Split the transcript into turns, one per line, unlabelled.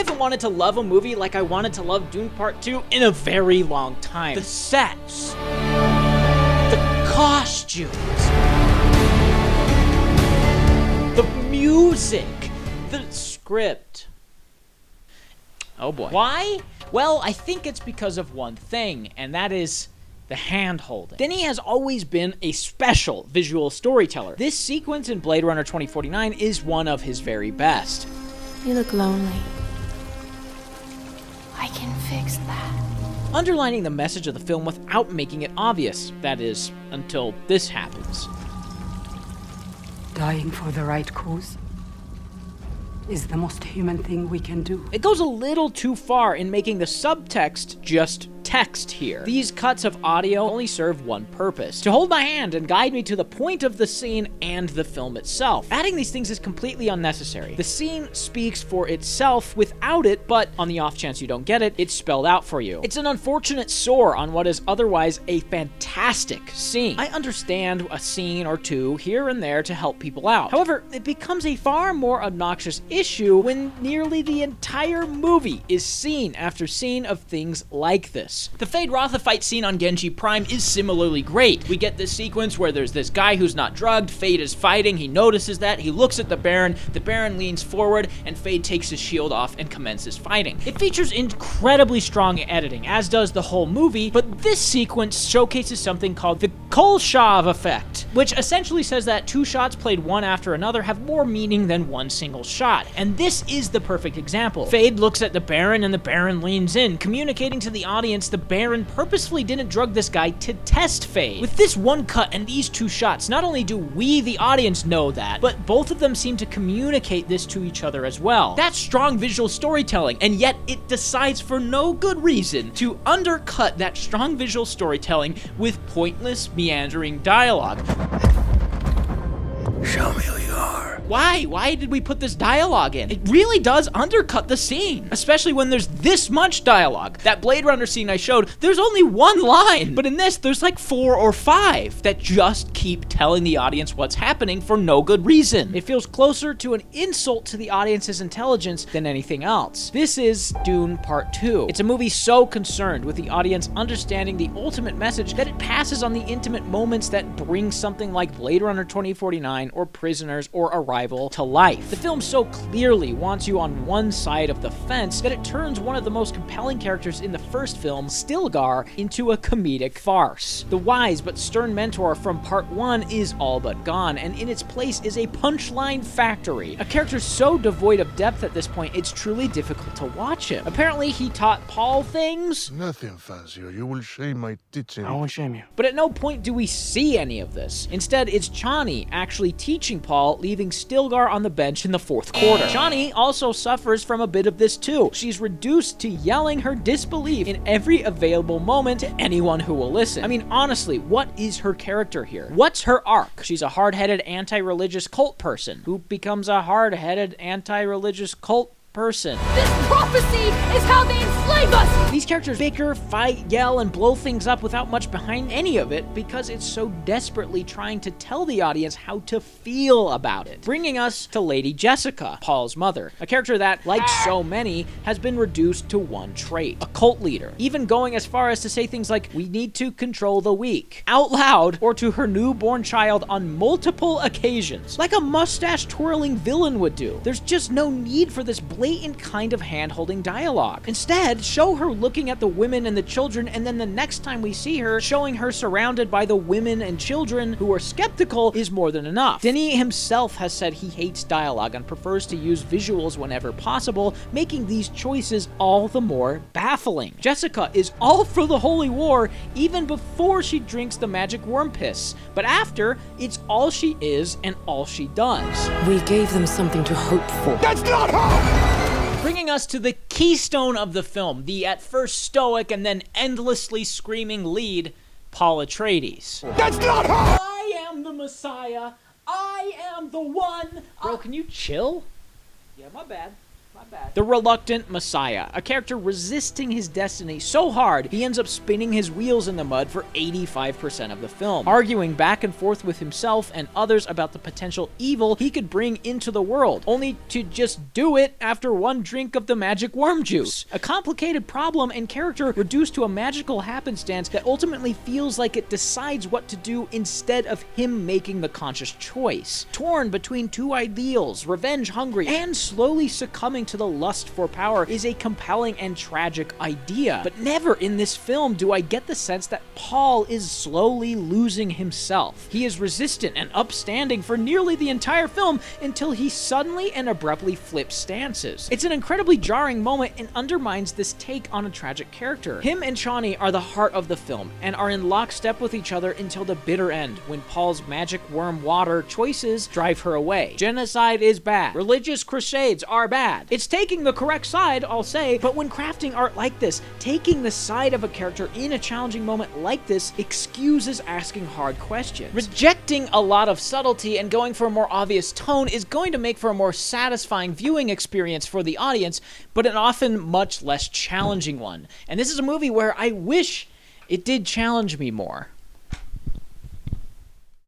haven't wanted to love a movie like I wanted to love Dune Part 2 in a very long time. The sets, the costumes, the music, the script. Oh boy. Why? Well, I think it's because of one thing, and that is the hand-holding. Denis has always been a special visual storyteller. This sequence in Blade Runner 2049 is one of his very best.
You look lonely. I can fix that.
Underlining the message of the film without making it obvious. That is, until this happens.
Dying for the right cause is the most human thing we can do.
It goes a little too far in making the subtext just text here. These cuts of audio only serve one purpose: to hold my hand and guide me to the point of the scene and the film itself. Adding these things is completely unnecessary. The scene speaks for itself without it, but on the off chance you don't get it, it's spelled out for you. It's an unfortunate sore on what is otherwise a fantastic scene. I understand a scene or two here and there to help people out. However, it becomes a far more obnoxious issue when nearly the entire movie is scene after scene of things like this. The Fade Rotha fight scene on Genji Prime is similarly great. We get this sequence where there's this guy who's not drugged, Fade is fighting, he notices that, he looks at the Baron leans forward, and Fade takes his shield off and commences fighting. It features incredibly strong editing, as does the whole movie, but this sequence showcases something called the Kolshov effect, which essentially says that two shots played one after another have more meaning than one single shot. And this is the perfect example. Fade looks at the Baron and the Baron leans in, communicating to the audience the Baron purposefully didn't drug this guy to test Fade. With this one cut and these two shots, not only do we, the audience, know that, but both of them seem to communicate this to each other as well. That's strong visual storytelling, and yet it decides for no good reason to undercut that strong visual storytelling with pointless, meandering dialogue.
Show me who you are.
Why? Why did we put this dialogue in? It really does undercut the scene, especially when there's this much dialogue. That Blade Runner scene I showed, there's only one line, but in this, there's like 4 or 5 that just keep telling the audience what's happening for no good reason. It feels closer to an insult to the audience's intelligence than anything else. This is Dune Part 2. It's a movie so concerned with the audience understanding the ultimate message that it passes on the intimate moments that bring something like Blade Runner 2049 or Prisoners or Arrival to life. The film so clearly wants you on one side of the fence that it turns one of the most compelling characters in the first film, Stilgar, into a comedic farce. The wise but stern mentor from Part 1 is all but gone, and in its place is a punchline factory. A character so devoid of depth at this point, it's truly difficult to watch him. Apparently, he taught Paul things.
Nothing fancy, or you will shame my teaching.
I won't shame you.
But at no point do we see any of this. Instead, it's Chani actually teaching Paul, leaving Stilgar on the bench in the 4th quarter. Chani also suffers from a bit of this too. She's reduced to yelling her disbelief in every available moment to anyone who will listen. I mean, honestly, what is her character here? What's her arc? She's a hard-headed anti-religious cult person who becomes a hard-headed anti-religious cult person.
This prophecy is how they enslave us!
These characters bicker, fight, yell, and blow things up without much behind any of it because it's so desperately trying to tell the audience how to feel about it. Bringing us to Lady Jessica, Paul's mother, a character that, like so many, has been reduced to one trait: a cult leader, even going as far as to say things like, "We need to control the weak," out loud, or to her newborn child on multiple occasions, like a mustache-twirling villain would do. There's just no need for this blatant kind of hand-holding dialogue. Instead, show her looking at the women and the children, and then the next time we see her, showing her surrounded by the women and children who are skeptical is more than enough. Denis himself has said he hates dialogue and prefers to use visuals whenever possible, making these choices all the more baffling. Jessica is all for the holy war even before she drinks the magic worm piss, but after, it's all she is and all she does.
We gave them something to hope for.
That's not hope!
Bringing us to the keystone of the film, the at first stoic and then endlessly screaming lead, Paul Atreides.
That's not hope!
I am the Messiah. I am the one. Bro, can you chill? Yeah, my bad. My The reluctant Messiah, a character resisting his destiny so hard he ends up spinning his wheels in the mud for 85% of the film, arguing back and forth with himself and others about the potential evil he could bring into the world, only to just do it after one drink of the magic worm juice. A complicated problem and character reduced to a magical happenstance that ultimately feels like it decides what to do instead of him making the conscious choice. Torn between two ideals, revenge hungry, and slowly succumbing to the lust for power is a compelling and tragic idea. But never in this film do I get the sense that Paul is slowly losing himself. He is resistant and upstanding for nearly the entire film until he suddenly and abruptly flips stances. It's an incredibly jarring moment and undermines this take on a tragic character. Him and Chani are the heart of the film and are in lockstep with each other until the bitter end, when Paul's magic worm water choices drive her away. Genocide is bad. Religious crusades are bad. It's taking the correct side, I'll say, but when crafting art like this, taking the side of a character in a challenging moment like this excuses asking hard questions. Rejecting a lot of subtlety and going for a more obvious tone is going to make for a more satisfying viewing experience for the audience, but an often much less challenging one. And this is a movie where I wish it did challenge me more.